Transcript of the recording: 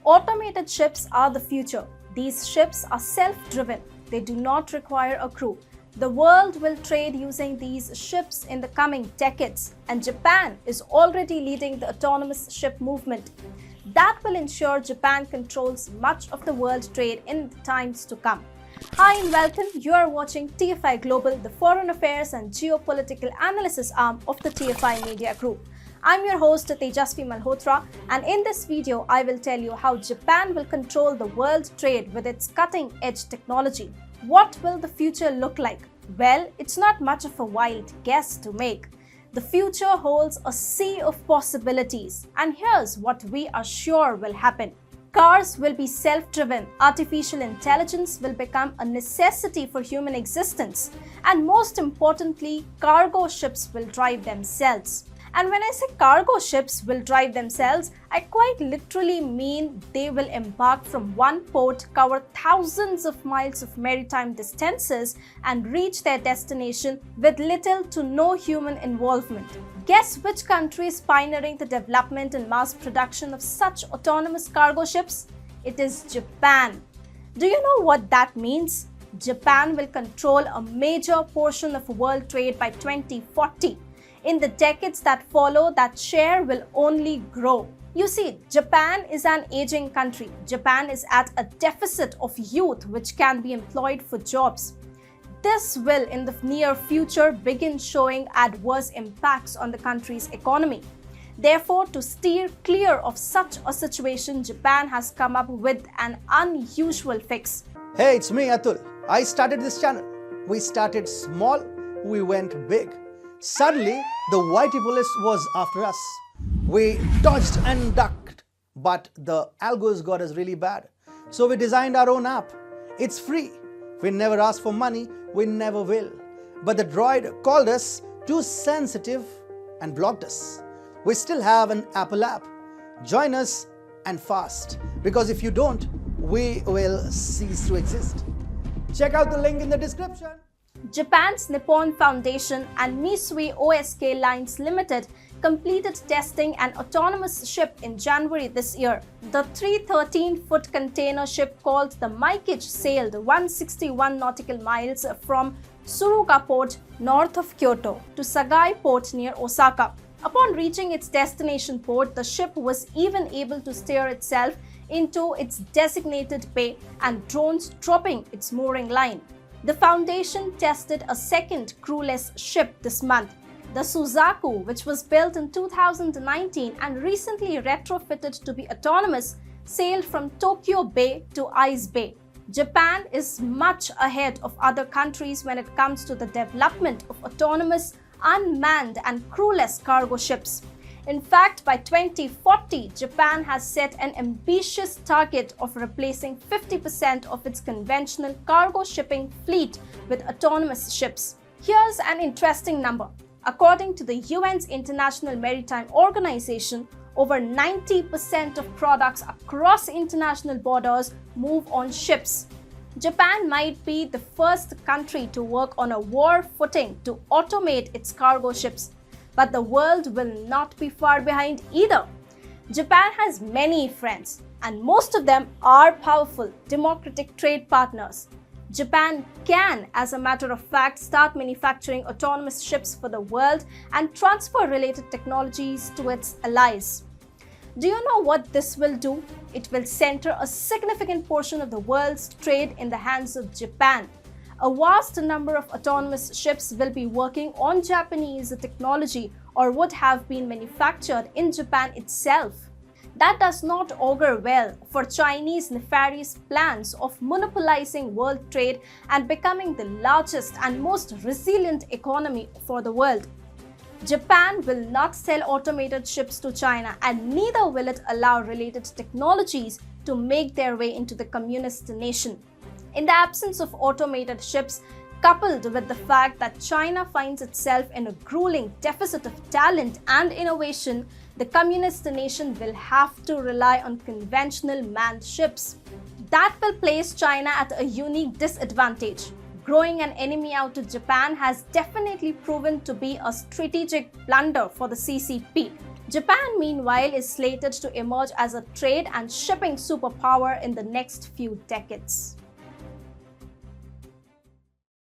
Automated ships are the future. These ships are self-driven. They do not require a crew. The world will trade using these ships in the coming decades, and Japan is already leading the autonomous ship movement. That will ensure Japan controls much of the world trade in the times to come. Hi and welcome. You are watching TFI Global, the foreign affairs and geopolitical analysis arm of the TFI Media Group. I'm your host Tejasvi Malhotra, and in this video I will tell you how Japan will control the world trade with its cutting-edge technology. What will the future look like? Well, it's not much of a wild guess to make. The future holds a sea of possibilities, and here's what we are sure will happen. Cars will be self-driven, artificial intelligence will become a necessity for human existence, and most importantly, cargo ships will drive themselves. And when I say cargo ships will drive themselves, I quite literally mean they will embark from one port, cover thousands of miles of maritime distances, and reach their destination with little to no human involvement. Guess which country is pioneering the development and mass production of such autonomous cargo ships? It is Japan. Do you know what that means? Japan will control a major portion of world trade by 2040. In the decades that follow, that share will only grow. You see, Japan is an aging country. Japan is at a deficit of youth which can be employed for jobs. This will, in the near future, begin showing adverse impacts on the country's economy. Therefore, to steer clear of such a situation, Japan has come up with an unusual fix. Hey, it's me, Atul. I started this channel. We started small, we went big. Suddenly, the whitey police was after us. We dodged and ducked, but the algos got us really bad. So we designed our own app. It's free. We never asked for money, we never will. But the droid called us too sensitive and blocked us. We still have an Apple app. Join us and fast, because if you don't, we will cease to exist. Check out the link in the description. Japan's Nippon Foundation and Misui OSK Lines Limited completed testing an autonomous ship in January this year. The 313-foot container ship called the Maikich sailed 161 nautical miles from Suruga Port north of Kyoto to Sagai Port near Osaka. Upon reaching its destination port, the ship was even able to steer itself into its designated bay and drones dropping its mooring line. The foundation tested a second crewless ship this month, the Suzaku, which was built in 2019 and recently retrofitted to be autonomous, sailed from Tokyo Bay to Ice Bay. Japan is much ahead of other countries when it comes to the development of autonomous, unmanned and crewless cargo ships. In fact, by 2040, Japan has set an ambitious target of replacing 50% of its conventional cargo shipping fleet with autonomous ships. Here's an interesting number. According to the UN's International Maritime Organization, over 90% of products across international borders move on ships. Japan might be the first country to work on a war footing to automate its cargo ships. But the world will not be far behind either. Japan has many friends, and most of them are powerful, democratic trade partners. Japan can, as a matter of fact, start manufacturing autonomous ships for the world and transfer related technologies to its allies. Do you know what this will do? It will center a significant portion of the world's trade in the hands of Japan. A vast number of autonomous ships will be working on Japanese technology or would have been manufactured in Japan itself. That does not augur well for Chinese nefarious plans of monopolizing world trade and becoming the largest and most resilient economy for the world. Japan will not sell automated ships to China, and neither will it allow related technologies to make their way into the communist nation. In the absence of automated ships, coupled with the fact that China finds itself in a grueling deficit of talent and innovation, the communist nation will have to rely on conventional manned ships. That will place China at a unique disadvantage. Growing an enemy out to Japan has definitely proven to be a strategic blunder for the CCP. Japan, meanwhile, is slated to emerge as a trade and shipping superpower in the next few decades.